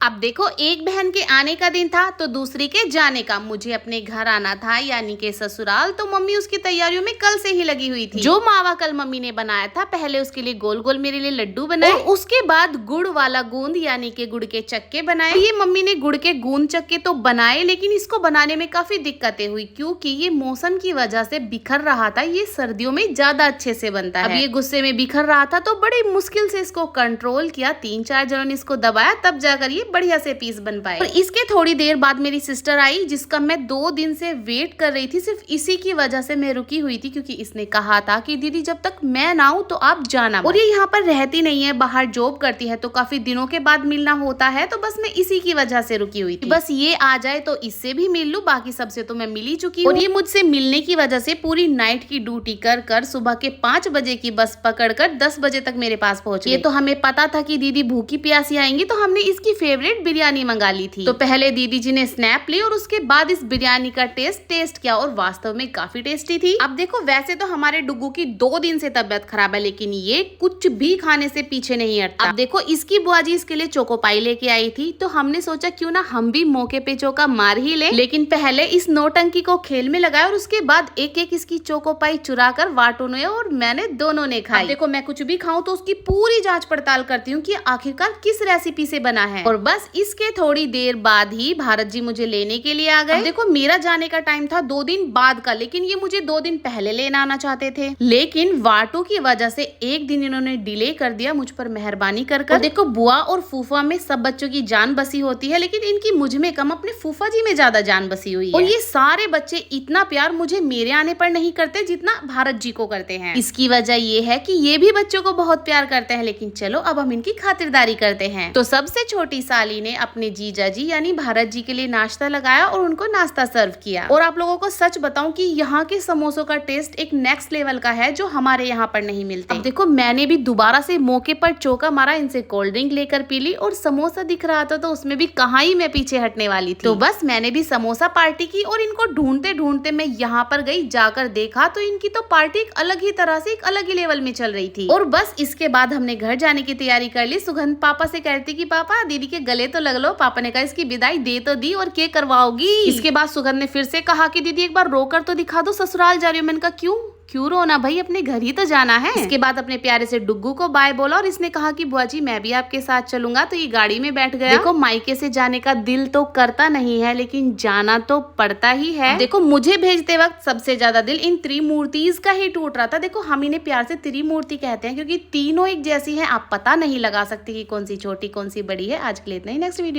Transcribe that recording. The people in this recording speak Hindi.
अब देखो, एक बहन के आने का दिन था तो दूसरी के जाने का। मुझे अपने घर आना था यानी के ससुराल, तो मम्मी उसकी तैयारियों में कल से ही लगी हुई थी। जो मावा कल मम्मी ने बनाया था, पहले उसके लिए गोल गोल मेरे लिए लड्डू बनाए, और उसके बाद गुड़ वाला गूंद यानी के गुड़ के चक्के बनाए। ये मम्मी ने गुड़ के गूंद चक्के तो बनाए, लेकिन इसको बनाने में काफी दिक्कतें हुई क्योंकि ये मौसम की वजह से बिखर रहा था। ये सर्दियों में ज्यादा अच्छे से बनता है। अब ये गुस्से में बिखर रहा था तो बड़ी मुश्किल से इसको कंट्रोल किया। 3-4 जनों ने इसको दबाया, तब जाकर ये बढ़िया से पीस बन पाए। और इसके थोड़ी देर बाद मेरी सिस्टर आई, जिसका मैं 2 दिन से वेट कर रही थी। सिर्फ इसी की वजह से मैं रुकी हुई थी क्योंकि इसने कहा था कि दीदी जब तक मैं ना आऊं तो आप जाना। और ये यहाँ पर रहती नहीं है, बाहर जॉब करती है, तो काफी दिनों के बाद मिलना होता है, तो बस मैं इसी की वजह से रुकी हुई थी। बस ये आ जाए तो इससे भी मिल लूं, बाकी सबसे तो मैं मिल ही चुकी हूँ। और ये मुझसे मिलने की वजह से पूरी नाइट की ड्यूटी कर कर सुबह के 5 बजे की बस पकड़ कर 10 बजे तक मेरे पास पहुंच गई। ये तो हमें पता था कि दीदी भूखी प्यासी आएंगी, तो हमने इसकी फेवरेट बिरयानी मंगा ली थी। तो पहले दीदी जी ने स्नैप ली और उसके बाद इस बिरयानी का टेस्ट किया, और वास्तव में काफी टेस्टी थी। अब देखो, वैसे तो हमारे डुगू की 2 दिन से तबियत खराब है, लेकिन ये कुछ भी खाने से पीछे नहीं हटता। अब देखो, इसकी बुआ जी इसके लिए चोकोपाई लेके आई थी, तो हमने सोचा क्यों ना हम भी मौके पे चौका मार ही ले। लेकिन पहले इस नौटंकी को खेल में लगाया और उसके बाद एक एक इसकी चोकोपाई चुरा कर वाटू ने और मैंने दोनों ने खाई। देखो, मैं कुछ भी खाऊं तो उसकी पूरी जांच पड़ताल करती हूँ कि आखिरकार किस रेसिपी से बना है। और बस इसके थोड़ी देर बाद ही भारत जी मुझे लेने के लिए आ गए। देखो, मेरा जाने का टाइम था 2 दिन बाद का, लेकिन ये मुझे 2 दिन पहले लेना आना चाहते थे, लेकिन वाटू की वजह से 1 दिन इन्होंने डिले कर दिया। मुझ पर मेहरबानी कर। देखो, बुआ और फूफा में सब बच्चों की जान बसी होती है, लेकिन इनकी मुझ में कम, अपने फूफा जी में ज्यादा जान बसी हुई है। और ये सारे बच्चे इतना प्यार मुझे मेरे आने पर नहीं करते जितना भारत जी को करते हैं। इसकी वजह ये है कि ये भी बच्चों को बहुत प्यार करते हैं, लेकिन चलो अब हम इनकी खातिरदारी करते हैं। तो सबसे छोटी साली ने अपने जीजा जी यानी भारत जी के लिए नाश्ता लगाया और उनको नाश्ता सर्व किया। और आप लोगों को सच बताऊं कि यहाँ के समोसों का टेस्ट एक नेक्स्ट लेवल का है, जो हमारे यहाँ पर नहीं मिलते। अब देखो, मैंने भी दोबारा से मौके पर चौका मारा, इनसे कोल्ड ड्रिंक लेकर पी ली, और समोसा दिख रहा था तो उसमें भी कहाँ ही मैं पीछे हटने वाली थी। तो बस मैंने भी समोसा पार्टी की, और इनको ढूंढते ढूंढते मैं यहाँ पर गई। जाकर देखा तो इनकी तो पार्टी एक अलग ही तरह से, एक अलग ही लेवल में चल रही थी। और बस इसके बाद हमने घर जाने की तैयारी कर ली। सुगंध पापा से कहती कि पापा दीदी के गले तो लग लो। पापा ने कहा इसकी विदाई दे तो दी, और क्या करवाओगी। इसके बाद सुगंध ने फिर से कहा कि दीदी एक बार रोकर तो दिखा दो, ससुराल जा रही हूँ। मैंने कहा क्यों रोना भाई, अपने घर ही तो जाना है। इसके बाद अपने प्यारे से डुग्गू को बाय बोला, और इसने कहा कि बुआ जी मैं भी आपके साथ चलूंगा, तो ये गाड़ी में बैठ गया। देखो, मायके से जाने का दिल तो करता नहीं है, लेकिन जाना तो पड़ता ही है। देखो, मुझे भेजते वक्त सबसे ज्यादा दिल इन त्रिमूर्तिज का ही टूट रहा था। देखो, हम इन्हें प्यार से त्रिमूर्ति कहते हैं क्योंकि तीनों एक जैसी है। आप पता नहीं लगा सकते कि कौन सी छोटी कौन सी बड़ी है। आज के लिए इतना ही, नेक्स्ट वीडियो।